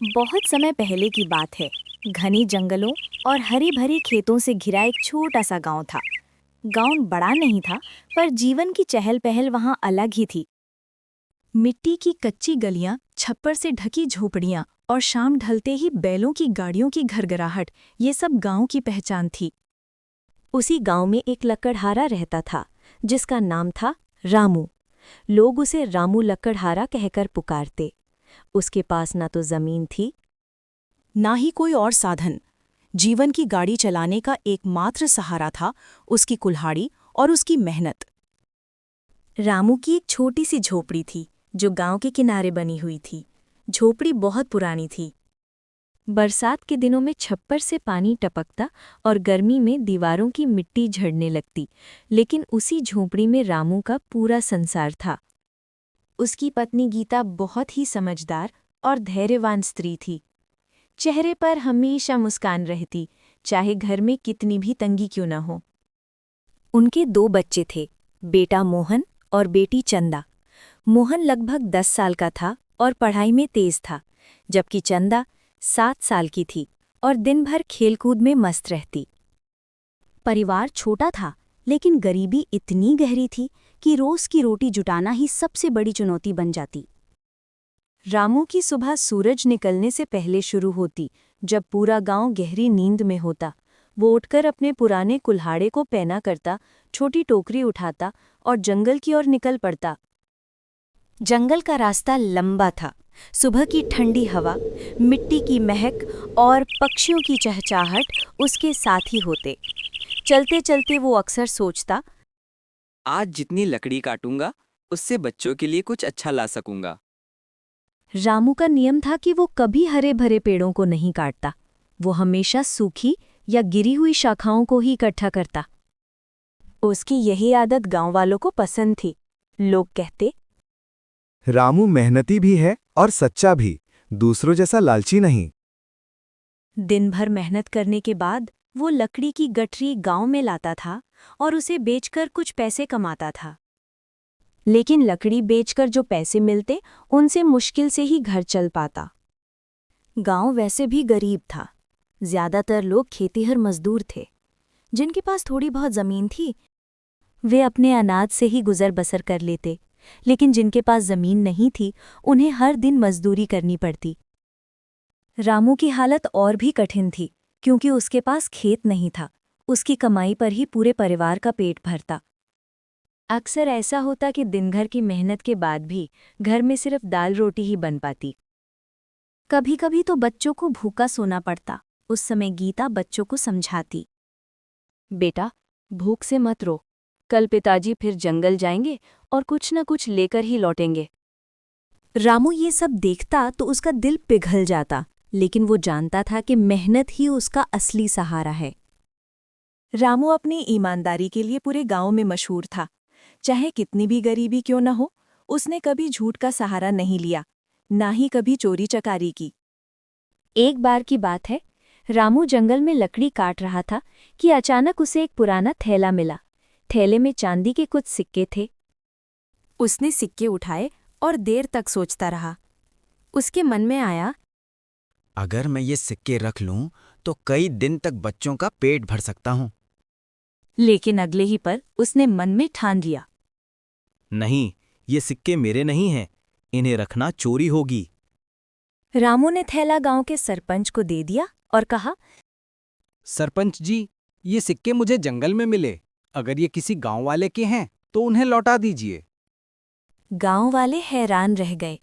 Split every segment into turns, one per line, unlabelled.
बहुत समय पहले की बात है। घनी जंगलों और हरी भरी खेतों से घिरा एक छोटा सा गांव था। गांव बड़ा नहीं था, पर जीवन की चहल पहल वहां अलग ही थी। मिट्टी की कच्ची गलियां, छप्पर से ढकी झोपड़ियां और शाम ढलते ही बैलों की गाड़ियों की घरघराहट, ये सब गांव की पहचान थी। उसी गांव में एक लकड़हारा रहता था, जिसका नाम था रामू। लोग उसे रामू लकड़हारा कहकर पुकारते। उसके पास न तो जमीन थी, ना ही कोई और साधन। जीवन की गाड़ी चलाने का एकमात्र सहारा था उसकी कुल्हाड़ी और उसकी मेहनत। रामू की एक छोटी सी झोपड़ी थी, जो गांव के किनारे बनी हुई थी। झोपड़ी बहुत पुरानी थी। बरसात के दिनों में छप्पर से पानी टपकता और गर्मी में दीवारों की मिट्टी झड़ने लगती, लेकिन उसी झोपड़ी में रामू का पूरा संसार था। उसकी पत्नी गीता बहुत ही समझदार और धैर्यवान स्त्री थी। चेहरे पर हमेशा मुस्कान रहती, चाहे घर में कितनी भी तंगी क्यों न हो। उनके 2 बच्चे थे, बेटा मोहन और बेटी चंदा। मोहन लगभग 10 साल का था और पढ़ाई में तेज था, जबकि चंदा 7 साल की थी और दिन भर खेलकूद में मस्त रहती। परिवार छोटा था, लेकिन गरीबी इतनी गहरी थी कि रोज की रोटी जुटाना ही सबसे बड़ी चुनौती बन जाती। रामू की सुबह सूरज निकलने से पहले शुरू होती, जब पूरा गांव गहरी नींद में होता। वो उठकर अपने पुराने कुल्हाड़े को पैना करता, छोटी टोकरी उठाता और जंगल की ओर निकल पड़ता। जंगल का रास्ता लंबा था। सुबह की ठंडी हवा, मिट्टी की महक और पक्षियों की चहचहाहट उसके साथ ही होते। चलते चलते वो अक्सर सोचता,
आज जितनी लकड़ी काटूंगा उससे बच्चों के लिए कुछ अच्छा ला सकूंगा।
रामू का नियम था कि वो कभी हरे भरे पेड़ों को नहीं काटता। वो हमेशा सूखी या गिरी हुई शाखाओं को ही इकट्ठा करता। उसकी यही आदत गांव वालों को पसंद थी। लोग कहते,
रामू मेहनती भी है और सच्चा भी, दूसरों जैसा लालची नहीं।
दिन भर मेहनत करने के बाद वो लकड़ी की गठरी गांव में लाता था और उसे बेचकर कुछ पैसे कमाता था। लेकिन लकड़ी बेचकर जो पैसे मिलते, उनसे मुश्किल से ही घर चल पाता। गांव वैसे भी गरीब था। ज्यादातर लोग खेतीहर मजदूर थे। जिनके पास थोड़ी बहुत जमीन थी, वे अपने अनाज से ही गुजर बसर कर लेते, लेकिन जिनके पास जमीन नहीं थी, उन्हें हर दिन मजदूरी करनी पड़ती। रामू की हालत और भी कठिन थी, क्योंकि उसके पास खेत नहीं था। उसकी कमाई पर ही पूरे परिवार का पेट भरता। अक्सर ऐसा होता कि दिन भर की मेहनत के बाद भी घर में सिर्फ दाल रोटी ही बन पाती। कभी कभी तो बच्चों को भूखा सोना पड़ता। उस समय गीता बच्चों को समझाती, बेटा, भूख से मत रो। कल पिताजी फिर जंगल जाएंगे और कुछ न कुछ लेकर ही लौटेंगे। रामू ये सब देखता तो उसका दिल पिघल जाता, लेकिन वो जानता था कि मेहनत ही उसका असली सहारा है। रामू अपनी ईमानदारी के लिए पूरे गांव में मशहूर था। चाहे कितनी भी गरीबी क्यों न हो, उसने कभी झूठ का सहारा नहीं लिया, ना ही कभी चोरी चकारी की। एक बार की बात है, रामू जंगल में लकड़ी काट रहा था कि अचानक उसे एक पुराना थैला मिला। थैले में चांदी के कुछ सिक्के थे। उसने सिक्के उठाए और देर तक सोचता रहा। उसके मन में आया,
अगर मैं ये सिक्के रख लूं तो कई दिन तक बच्चों का पेट भर सकता हूं।
लेकिन अगले ही पल उसने मन में ठान लिया,
नहीं, ये सिक्के मेरे नहीं हैं, इन्हें रखना चोरी होगी।
रामू ने थैला गांव के सरपंच को दे दिया और कहा,
सरपंच जी, ये सिक्के मुझे जंगल में मिले। अगर ये किसी गांव वाले के हैं तो उन्हें लौटा दीजिए।
गांव वाले हैरान रह गए।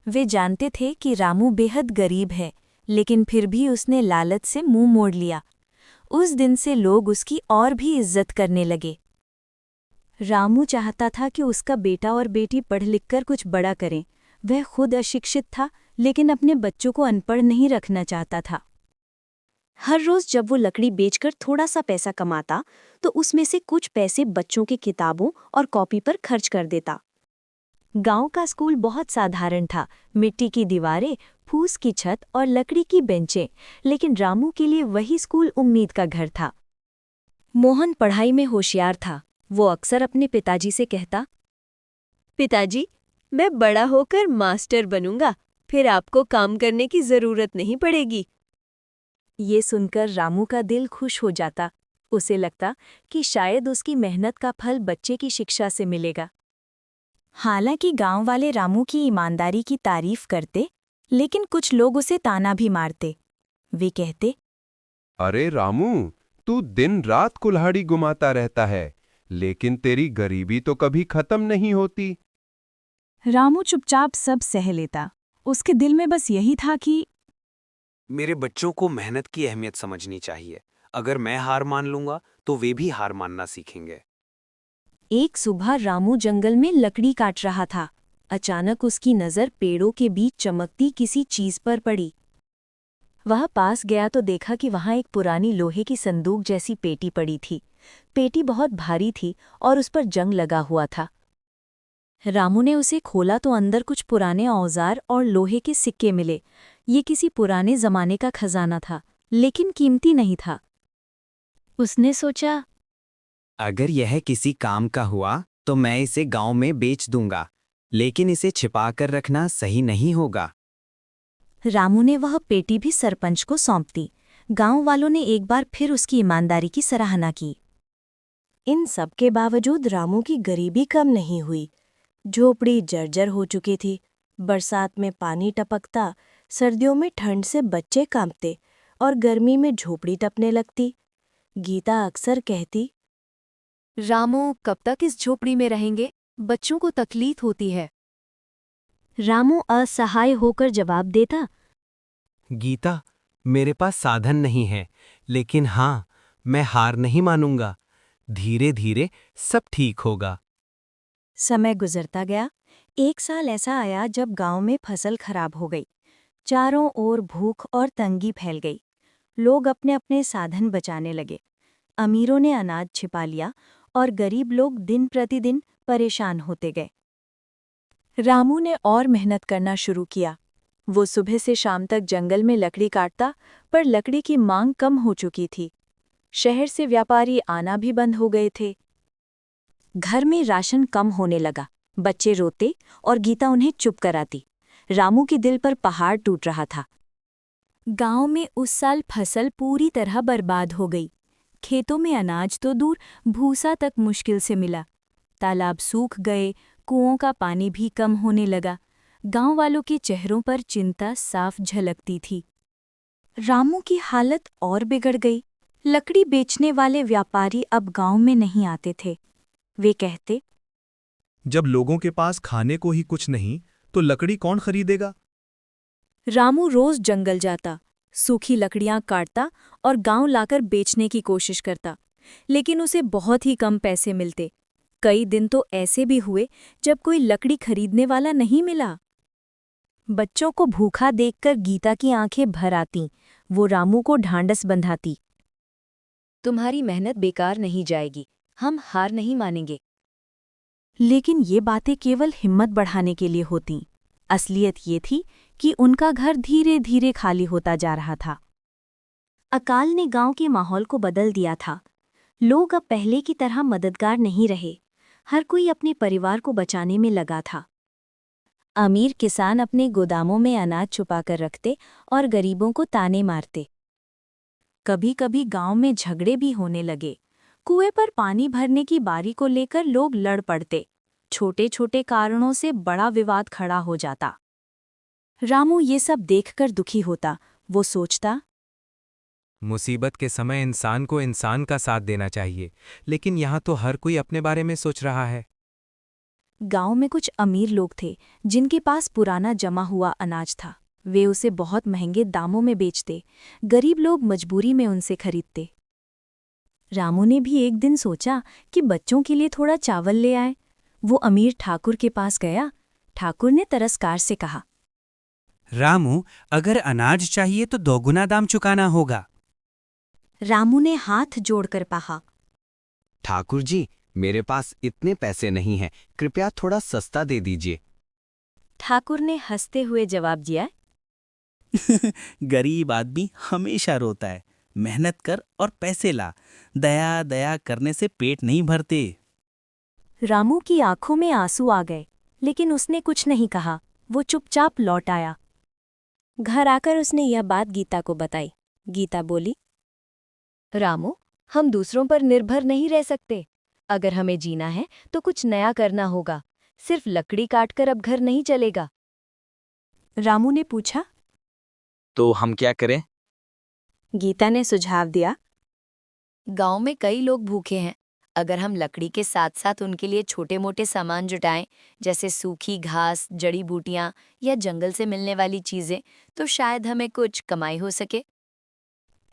वे जानते थे कि रामू बेहद गरीब है, लेकिन फिर भी उसने लालच से मुंह मोड़ लिया। उस दिन से लोग उसकी और भी इज्जत करने लगे। रामू चाहता था कि उसका बेटा और बेटी पढ़ लिखकर कुछ बड़ा करें। वह खुद अशिक्षित था, लेकिन अपने बच्चों को अनपढ़ नहीं रखना चाहता था। हर रोज जब वो लकड़ी बेचकर थोड़ा सा पैसा कमाता, तो उसमें से कुछ पैसे बच्चों की किताबों और कॉपी पर खर्च कर देता। गांव का स्कूल बहुत साधारण था, मिट्टी की दीवारें, फूस की छत और लकड़ी की बेंचें, लेकिन रामू के लिए वही स्कूल उम्मीद का घर था। मोहन पढ़ाई में होशियार था। वो अक्सर अपने पिताजी से कहता, पिताजी, मैं बड़ा होकर मास्टर बनूंगा
फिर आपको काम करने की जरूरत नहीं पड़ेगी।
ये सुनकर रामू का दिल खुश हो जाता। उसे लगता कि शायद उसकी मेहनत का फल बच्चे की शिक्षा से मिलेगा। हालांकि गांव वाले रामू की ईमानदारी की तारीफ करते, लेकिन कुछ लोग उसे ताना भी मारते। वे कहते,
अरे रामू, तू दिन रात कुल्हाड़ी घुमाता रहता है, लेकिन तेरी गरीबी तो कभी खत्म नहीं होती।
रामू चुपचाप सब सह लेता। उसके दिल में बस यही था कि
मेरे बच्चों को मेहनत की अहमियत समझनी चाहिए। अगर मैं हार मान लूंगा तो वे भी हार मानना सीखेंगे।
एक सुबह रामू जंगल में लकड़ी काट रहा था। अचानक उसकी नज़र पेड़ों के बीच चमकती किसी चीज पर पड़ी। वह पास गया तो देखा कि वहां एक पुरानी लोहे की संदूक जैसी पेटी पड़ी थी। पेटी बहुत भारी थी और उस पर जंग लगा हुआ था। रामू ने उसे खोला तो अंदर कुछ पुराने औजार और लोहे के सिक्के मिले। ये किसी पुराने जमाने का खजाना था, लेकिन कीमती नहीं था। उसने सोचा,
अगर यह किसी काम का हुआ तो मैं इसे गांव में बेच दूंगा, लेकिन इसे छिपा कर रखना सही नहीं होगा।
रामू ने वह पेटी भी सरपंच को सौंप दी। गांव वालों ने एक बार फिर उसकी ईमानदारी की सराहना की। इन सब के बावजूद रामू की गरीबी कम नहीं हुई। झोपड़ी जर्जर हो चुकी थी। बरसात में पानी टपकता, सर्दियों में ठंड से बच्चे कांपते और गर्मी में झोपड़ी टपने लगती। गीता अक्सर कहती,
रामू, कब तक इस झोपड़ी में रहेंगे? बच्चों को तकलीफ होती है।
रामू असहाय होकर जवाब देता,
गीता, मेरे पास साधन नहीं है, लेकिन हाँ, मैं हार नहीं मानूंगा। धीरे धीरे सब ठीक होगा।
समय गुजरता गया। एक साल ऐसा आया जब गांव में फसल खराब हो गई। चारों ओर भूख और तंगी फैल गई। लोग अपने अपने साधन बचाने लगे। अमीरों ने अनाज छिपा लिया और गरीब लोग दिन प्रतिदिन परेशान होते गए। रामू ने और मेहनत करना शुरू किया। वो सुबह से शाम तक जंगल में लकड़ी काटता, पर लकड़ी की मांग कम हो चुकी थी। शहर से व्यापारी आना भी बंद हो गए थे। घर में राशन कम होने लगा। बच्चे रोते और गीता उन्हें चुप कराती। रामू के दिल पर पहाड़ टूट रहा था। गांव में उस साल फसल पूरी तरह बर्बाद हो गई। खेतों में अनाज तो दूर, भूसा तक मुश्किल से मिला। तालाब सूख गए, कुओं का पानी भी कम होने लगा। गांव वालों के चेहरों पर चिंता साफ झलकती थी। रामू की हालत और बिगड़ गई। लकड़ी बेचने वाले व्यापारी अब गांव में नहीं आते थे। वे कहते,
जब लोगों के पास खाने को ही कुछ नहीं तो लकड़ी कौन खरीदेगा?
रामू रोज जंगल जाता, सूखी लकड़ियां काटता और गांव लाकर बेचने की कोशिश करता, लेकिन उसे बहुत ही कम पैसे मिलते। कई दिन तो ऐसे भी हुए जब कोई लकड़ी खरीदने वाला नहीं मिला। बच्चों को भूखा देखकर गीता की आंखें भर आतीं। वो रामू को ढांढस बंधाती, तुम्हारी मेहनत बेकार नहीं जाएगी, हम हार नहीं मानेंगे। लेकिन ये बातें केवल हिम्मत बढ़ाने के लिए होतीं। असलियत ये थी कि उनका घर धीरे धीरे खाली होता जा रहा था। अकाल ने गांव के माहौल को बदल दिया था। लोग अब पहले की तरह मददगार नहीं रहे। हर कोई अपने परिवार को बचाने में लगा था। अमीर किसान अपने गोदामों में अनाज छुपाकर रखते और गरीबों को ताने मारते। कभी-कभी गांव में झगड़े भी होने लगे। कुएं पर पानी भरने की बारी को लेकर लोग लड़ पड़ते। छोटे छोटे कारणों से बड़ा विवाद खड़ा हो जाता। रामू ये सब देखकर दुखी होता। वो सोचता,
मुसीबत के समय इंसान को इंसान का साथ देना चाहिए, लेकिन यहाँ तो हर कोई अपने बारे में सोच रहा है।
गांव में कुछ अमीर लोग थे जिनके पास पुराना जमा हुआ अनाज था। वे उसे बहुत महंगे दामों में बेचते। गरीब लोग मजबूरी में उनसे खरीदते। रामू ने भी एक दिन सोचा कि बच्चों के लिए थोड़ा चावल ले आए। वो अमीर ठाकुर के पास गया। ठाकुर ने तरसकार से कहा,
रामू, अगर अनाज चाहिए तो दोगुना दाम चुकाना होगा।
रामू ने हाथ जोड़कर कहा,
ठाकुर जी, मेरे पास इतने पैसे नहीं हैं, कृपया थोड़ा सस्ता दे दीजिए।
ठाकुर ने हंसते हुए जवाब दिया,
गरीब आदमी हमेशा रोता है। मेहनत कर और पैसे ला। दया दया करने से पेट नहीं भरते।
रामू की आंखों में आंसू आ गए, लेकिन उसने कुछ नहीं कहा। वो चुपचाप लौट आया। घर आकर उसने यह बात गीता को बताई। गीता बोली,
रामू, हम दूसरों पर निर्भर नहीं रह सकते। अगर हमें जीना है तो कुछ नया करना होगा। सिर्फ लकड़ी काटकर अब घर नहीं चलेगा।
रामू ने पूछा।
तो हम क्या करें?
गीता ने सुझाव दिया।
गांव में कई लोग भूखे हैं। अगर हम लकड़ी के साथ साथ उनके लिए छोटे मोटे सामान जुटाएं, जैसे सूखी घास, जड़ी बूटियां या जंगल से मिलने वाली चीजें, तो शायद हमें कुछ कमाई हो सके।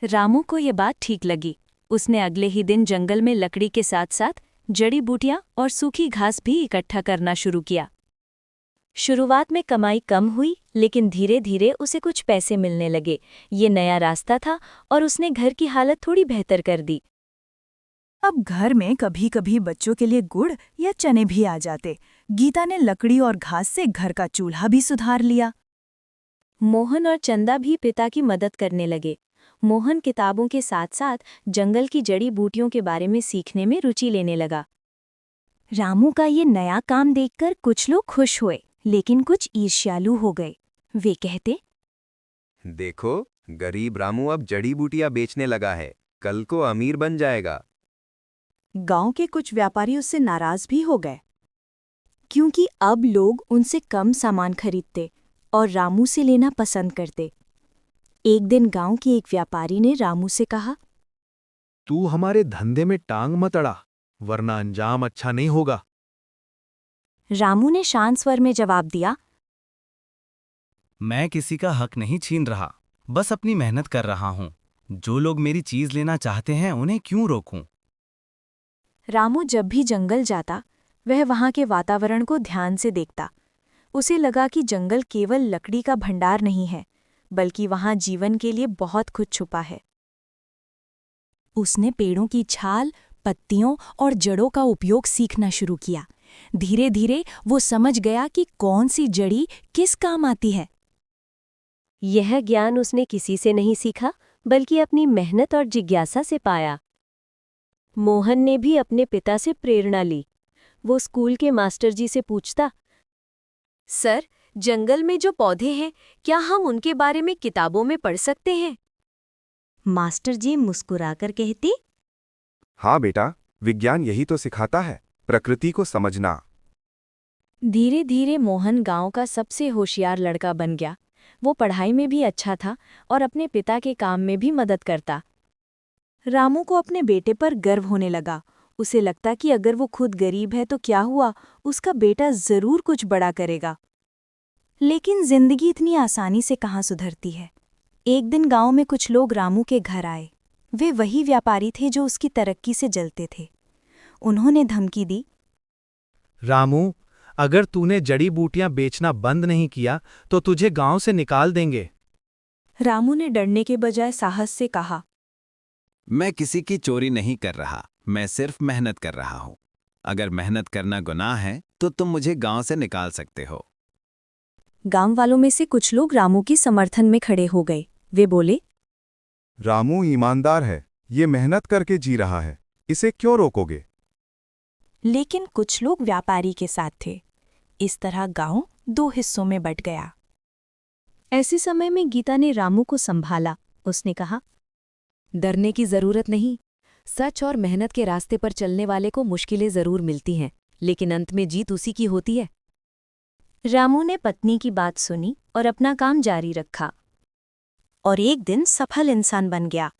रामू को ये बात ठीक लगी। उसने अगले ही दिन जंगल में लकड़ी के साथ साथ जड़ी बूटियां और सूखी घास भी इकट्ठा करना शुरू किया। शुरुआत में कमाई कम हुई, लेकिन धीरे धीरे उसे कुछ पैसे मिलने लगे। ये नया रास्ता था और उसने घर की हालत थोड़ी बेहतर कर दी।
अब घर में कभी कभी बच्चों के लिए गुड़ या चने भी आ जाते। गीता ने लकड़ी और घास से घर का चूल्हा भी सुधार लिया।
मोहन और चंदा भी पिता की मदद करने लगे। मोहन किताबों के साथ साथ जंगल की जड़ी बूटियों के बारे में सीखने में रुचि लेने लगा। रामू का ये नया काम देखकर कुछ लोग खुश हुए, लेकिन कुछ ईर्ष्यालु हो गए। वे कहते,
देखो, गरीब रामू अब जड़ी बूटियां बेचने लगा है, कल को अमीर बन जाएगा।
गांव के कुछ व्यापारी उससे नाराज भी हो गए, क्योंकि अब लोग उनसे कम सामान खरीदते और रामू से लेना पसंद करते। एक दिन गांव के एक व्यापारी ने रामू से कहा,
तू हमारे धंधे में टांग मत अड़ा, वरना अंजाम अच्छा नहीं होगा।
रामू ने शांत स्वर में जवाब दिया,
मैं किसी का हक नहीं छीन रहा, बस अपनी मेहनत कर रहा हूं। जो लोग मेरी चीज लेना चाहते हैं उन्हें क्यों रोकूं?
रामू जब भी जंगल जाता, वह वहां के वातावरण को ध्यान से देखता। उसे लगा कि जंगल केवल लकड़ी का भंडार नहीं है, बल्कि वहां जीवन के लिए बहुत कुछ छुपा है। उसने पेड़ों की छाल, पत्तियों और जड़ों का उपयोग सीखना शुरू किया। धीरे धीरे वो समझ गया कि कौन सी जड़ी किस काम आती है।
यह ज्ञान उसने किसी से नहीं सीखा, बल्कि अपनी मेहनत और जिज्ञासा से पाया। मोहन ने भी अपने पिता से प्रेरणा ली। वो स्कूल के मास्टर जी से पूछता, सर, जंगल में जो पौधे हैं, क्या हम उनके बारे में किताबों में पढ़ सकते हैं?
मास्टर जी मुस्कुराकर कहती,
हाँ बेटा, विज्ञान यही तो सिखाता है, प्रकृति को समझना।
धीरे धीरे मोहन गांव का सबसे होशियार लड़का बन गया। वो पढ़ाई में भी अच्छा था और अपने पिता के काम में भी मदद करता। रामू को अपने बेटे पर गर्व होने लगा। उसे लगता कि अगर वो खुद गरीब है तो क्या हुआ, उसका बेटा जरूर कुछ बड़ा करेगा। लेकिन जिंदगी इतनी आसानी से कहाँ सुधरती है। एक दिन गांव में कुछ लोग रामू के घर आए। वे वही व्यापारी थे जो उसकी तरक्की से जलते थे। उन्होंने धमकी दी,
रामू, अगर तूने जड़ी बूटियां बेचना बंद नहीं किया तो तुझे गांव से निकाल देंगे।
रामू ने डरने के बजाय साहस से कहा,
मैं किसी की चोरी नहीं कर रहा, मैं सिर्फ मेहनत कर रहा हूं। अगर मेहनत करना गुनाह है तो तुम मुझे गांव से निकाल सकते हो।
गांव वालों में से कुछ लोग रामू की समर्थन में खड़े हो गए। वे बोले,
रामू ईमानदार है, ये मेहनत करके जी रहा है, इसे क्यों रोकोगे?
लेकिन कुछ लोग व्यापारी के साथ थे। इस तरह गांव 2 हिस्सों में बंट गया।
ऐसे समय में गीता ने रामू को संभाला। उसने कहा,
डरने की जरूरत नहीं। सच और मेहनत के रास्ते पर चलने वाले को मुश्किलें जरूर मिलती हैं, लेकिन अंत में जीत उसी की होती है।
रामू ने पत्नी की बात सुनी और अपना काम जारी रखा और एक दिन सफल इंसान बन गया।